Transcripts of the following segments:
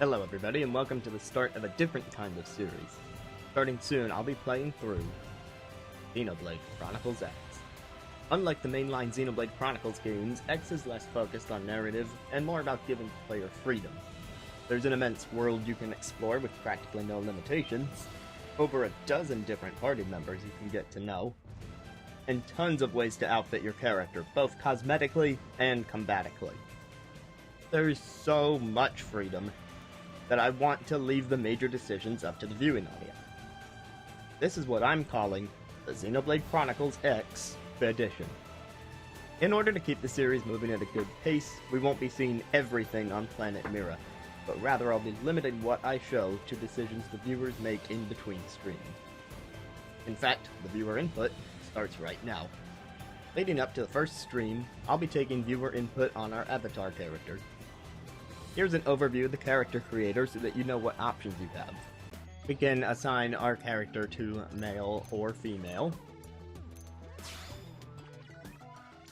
Hello everybody, and welcome to the start of a different kind of series. Starting soon, I'll be playing through Xenoblade Chronicles X. Unlike the mainline Xenoblade Chronicles games, X is less focused on narrative and more about giving the player freedom. There's an immense world you can explore with practically no limitations, over a dozen different party members you can get to know, and tons of ways to outfit your character, both cosmetically and combatically. There's so much freedom that I want to leave the major decisions up to the viewing audience. This is what I'm calling the Xenoblade Chronicles X-pedition. In order to keep the series moving at a good pace, we won't be seeing everything on Planet Mira, but rather I'll be limiting what I show to decisions the viewers make in between streams. In fact, the viewer input starts right now. Leading up to the first stream, I'll be taking viewer input on our avatar character. Here's an overview of the character creator so that you know what options you have. We can assign our character to male or female.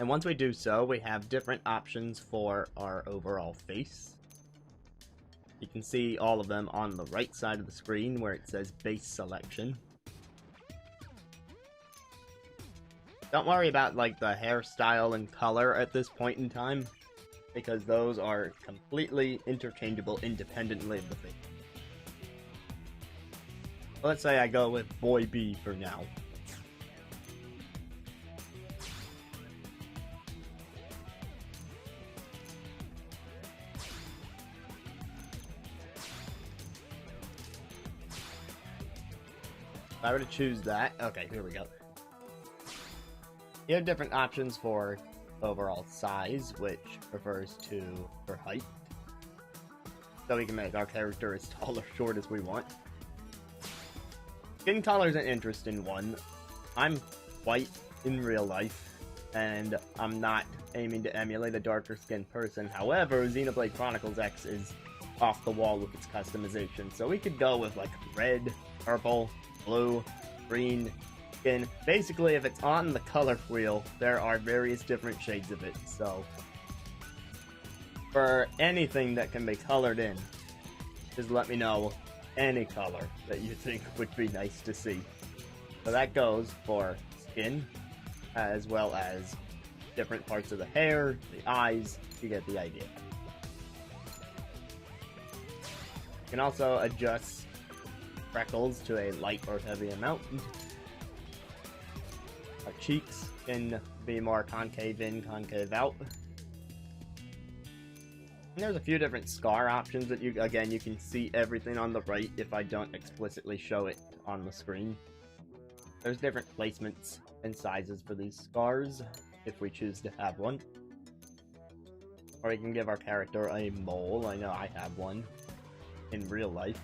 And once we do so, we have different options for our overall face. You can see all of them on the right side of the screen where it says base selection. Don't worry about like the hairstyle and color at this point in time, because those are completely interchangeable independently of the face. Let's say I go with Boy B for now. If I were to choose that, okay, here we go. You have different options for overall size, which refers to her height. So we can make our character as tall or short as we want. Skin color is an interesting one. I'm white in real life, and I'm not aiming to emulate a darker skinned person. However, Xenoblade Chronicles X is off the wall with its customization, so we could go with like red, purple, blue, green, skin. Basically, if it's on the color wheel, there are various different shades of it, so for anything that can be colored in, just let me know any color that you think would be nice to see. So that goes for skin, as well as different parts of the hair, the eyes, you get the idea. You can also adjust freckles to a light or heavy amount. Our cheeks can be more concave in, concave out. And there's a few different scar options that you can see everything on the right if I don't explicitly show it on the screen. There's different placements and sizes for these scars if we choose to have one. Or we can give our character a mole. I know I have one in real life.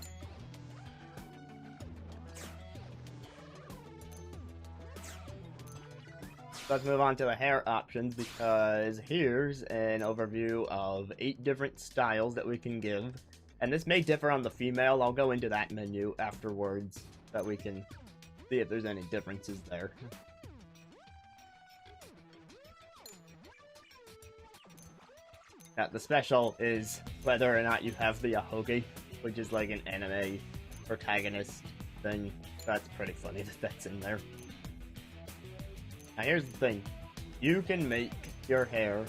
Let's move on to the hair options, because here's an overview of 8 different styles that we can give. And this may differ on the female. I'll go into that menu afterwards so that we can see if there's any differences there. Now, the special is whether or not you have the Ahogi, which is like an anime protagonist thing. That's pretty funny that that's in there. Now here's the thing, you can make your hair,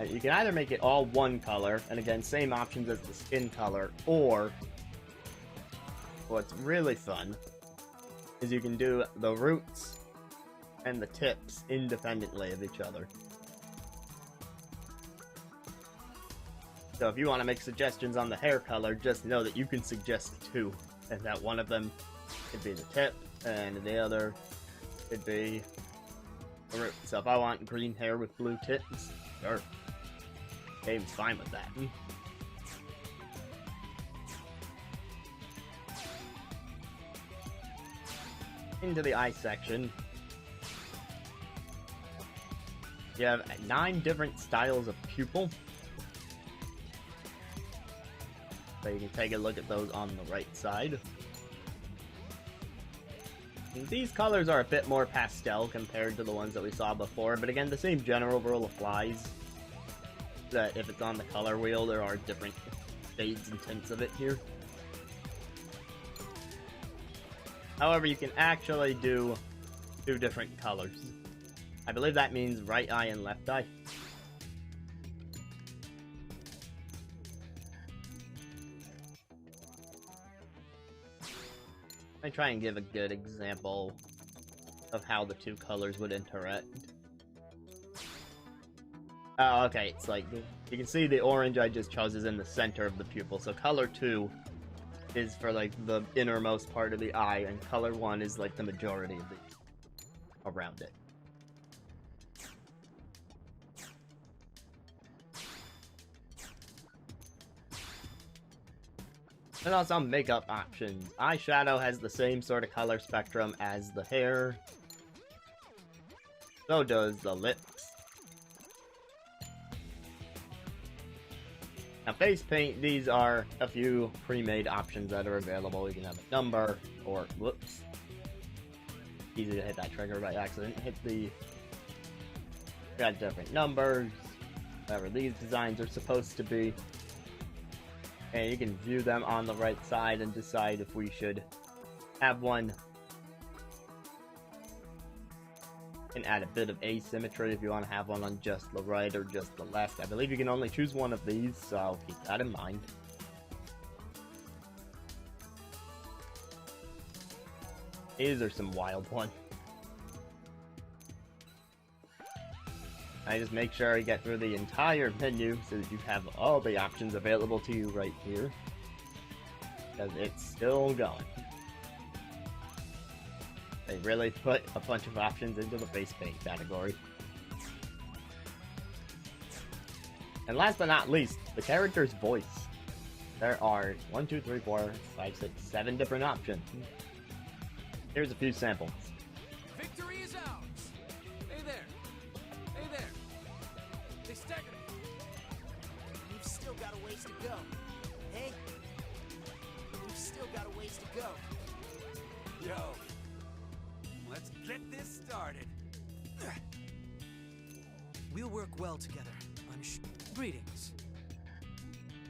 you can either make it all one color, and again, same options as the skin color, or what's really fun is you can do the roots and the tips independently of each other. So if you want to make suggestions on the hair color, just know that you can suggest 2, and that one of them could be the tip, and the other could be the root. So if I want green hair with blue tips, sure. Game's fine with that. Into the eye section, you have 9 different styles of pupil. So you can take a look at those on the right side. These colors are a bit more pastel compared to the ones that we saw before, but again, the same general rule applies. That if it's on the color wheel, there are different shades and tints of it here. However, you can actually do 2 different colors. I believe that means right eye and left eye. I try and give a good example of how the 2 colors would interact. Oh, okay, it's like, you can see the orange I just chose is in the center of the pupil, so color 2 is for like the innermost part of the eye, and color 1 is like the majority of the around it. And also makeup options. Eyeshadow has the same sort of color spectrum as the hair. So does the lips. Now face paint, these are a few pre-made options that are available. You can have a number, or whoops. Easy to hit that trigger by accident. Hit the... Got different numbers, whatever these designs are supposed to be. And you can view them on the right side and decide if we should have one. And add a bit of asymmetry if you want to have one on just the right or just the left. I believe you can only choose one of these, so keep that in mind. These are some wild ones. I just make sure I get through the entire menu so that you have all the options available to you right here. Because it's still going. They really put a bunch of options into the face paint category. And last but not least, the character's voice. There are 1, 2, 3, 4, 5, 6, 7 different options. Here's a few samples. Victory is ours! Hey there! Hey there! They staggered me! We've still got a ways to go. Hey? We've still got a ways to go. Yo! Let's get this started! We'll work well together, I'm sure. Greetings.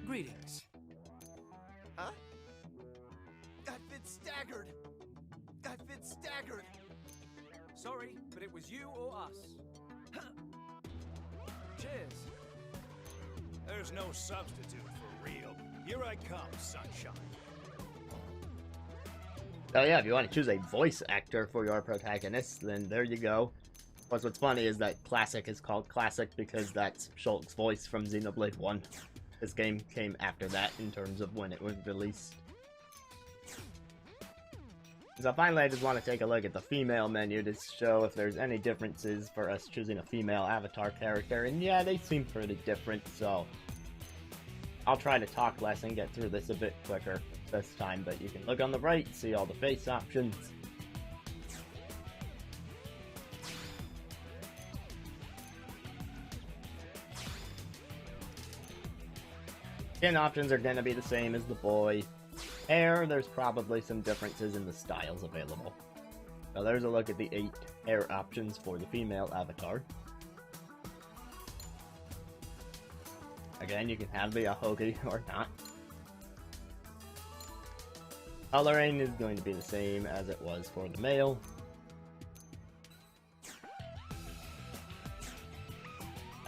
Greetings. Huh? I've been staggered. I've been staggered. Sorry, but it was you or us. Cheers. There's no substitute for real. Here I come, sunshine. So yeah, if you want to choose a voice actor for your protagonist, then there you go. Plus, what's funny is that Classic is called Classic because that's Shulk's voice from Xenoblade 1. This game came after that in terms of when it was released. So finally, I just want to take a look at the female menu to show if there's any differences for us choosing a female avatar character. And yeah, they seem pretty different, so I'll try to talk less and get through this a bit quicker this time. But you can look on the right, see all the face options. Skin options are going to be the same as the boy. Hair, there's probably some differences in the styles available. So there's a look at the 8 hair options for the female avatar. Again, you can have the ahoki or not. Coloring is going to be the same as it was for the male.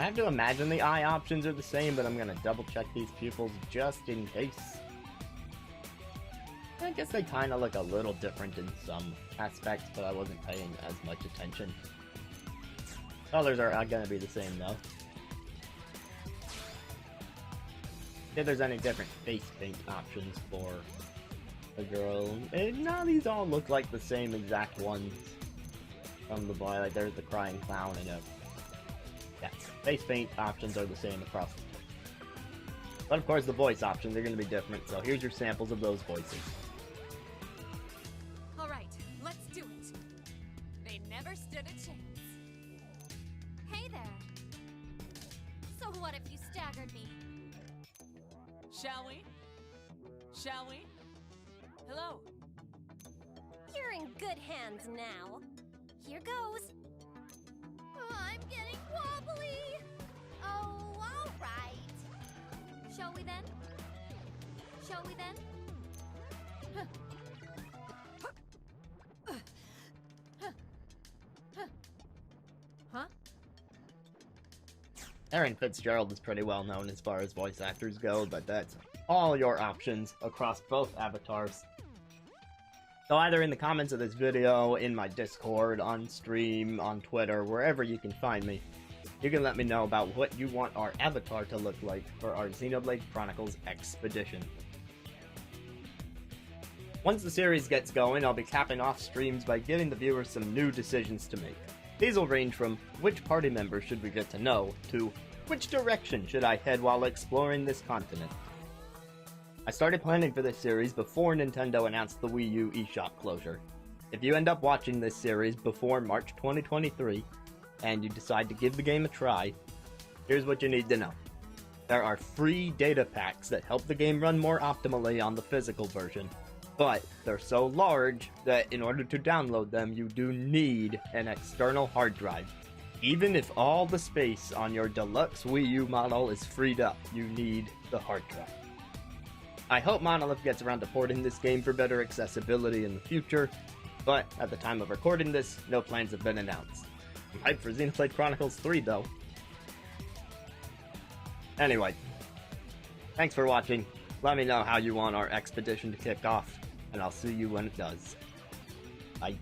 I have to imagine the eye options are the same, but I'm going to double check these pupils just in case. I guess they kind of look a little different in some aspects, but I wasn't paying as much attention. Colors are going to be the same though. If there's any different face paint options for the girl. No, these all look like the same exact ones from the boy. Like there's the crying clown and a... Yeah, face paint options are the same across the board. But of course the voice options are going to be different, so here's your samples of those voices. Alright, let's do it. They never stood a chance. Hey there. So what if you staggered me? Shall we? Shall we? Hello? You're in good hands now. Here goes. I'm getting wobbly. Oh, alright. Shall we then? shall we then? Huh? Aaron Fitzgerald is pretty well known as far as voice actors go, but that's all your options across both avatars. So either in the comments of this video, in my Discord, on stream, on Twitter, wherever you can find me, you can let me know about what you want our avatar to look like for our Xenoblade Chronicles X-pedition. Once the series gets going, I'll be capping off streams by giving the viewers some new decisions to make. These will range from which party member should we get to know, to which direction should I head while exploring this continent. I started planning for this series before Nintendo announced the Wii U eShop closure. If you end up watching this series before March 2023, and you decide to give the game a try, here's what you need to know. There are free data packs that help the game run more optimally on the physical version, but they're so large that in order to download them, you do need an external hard drive. Even if all the space on your deluxe Wii U model is freed up, you need the hard drive. I hope Monolith gets around to porting this game for better accessibility in the future, but at the time of recording this, no plans have been announced. I'm hyped for Xenoblade Chronicles 3 though. Anyway, thanks for watching. Let me know how you want our X-pedition to kick off, and I'll see you when it does. Bye.